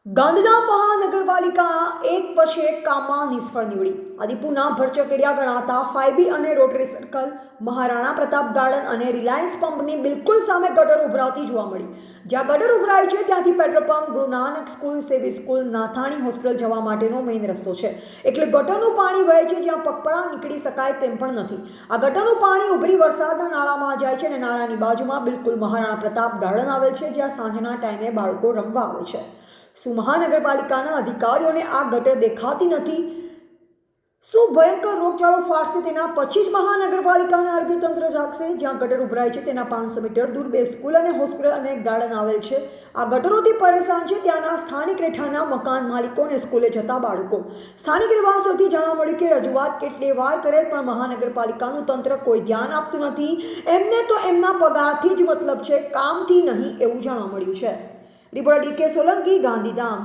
ગાંધીધામ મહાનગરપાલિકા એક પછી એક કામમાં નિષ્ફળ નીવડી. આદિપુરના ભરચક એરિયા ગણાતા 5B અને rotary circle, Maharana Pratap garden અને રિલાયન્સ પંપની બિલકુલ સામે ગટર ઉભરાતી જોવા મળી. જ્યાં ગટર ઉભરાય છે ત્યાંથી petrol pump, Guru Nanak school, સેવી સ્કૂલ, નાથાણી હોસ્પિટલ જવા માટેનો મેઇન રસ્તો છે. એટલે ગટરનું પાણી વહે છે જ્યાં પગપાળા નીકળી શકાય તેમ પણ નથી. આ ગટરનું પાણી ઉભરી વરસાદના નાળામાં જાય છે અને નાળાની બાજુમાં બિલકુલ મહારાણા પ્રતાપ ગાર્ડન આવેલ છે જ્યાં સાંજના ટાઈમે બાળકો રમવા આવે છે. શું મહાનગરપાલિકાના અધિકારીઓને આ ગટર દેખાતી નથી? શું ભયંકર રોગચાળો ફાટશે તેના પછી જ મહાનગરપાલિકાના આરોગ્ય તંત્ર જાગશે? જ્યાં ગટર ઉભરાય છે તેના 500 મીટર દૂર 2 સ્કૂલ અને હોસ્પિટલ અને ગાર્ડન આવેલ છે. આ ગટરોથી પરેશાન છે ત્યાંના સ્થાનિક રહેઠાણના મકાન માલિકો અને સ્કૂલે જતા બાળકો. સ્થાનિક રહેવાસીઓથી જાણવા મળ્યું કે રજૂઆત કેટલી વાર કરેલ પણ મહાનગરપાલિકાનું તંત્ર કોઈ ધ્યાન આપતું નથી. એમને તો એમના પગારથી જ મતલબ છે, કામથી નહીં, એવું જાણવા મળ્યું છે. Reporter DK Solanki, Gandhidham.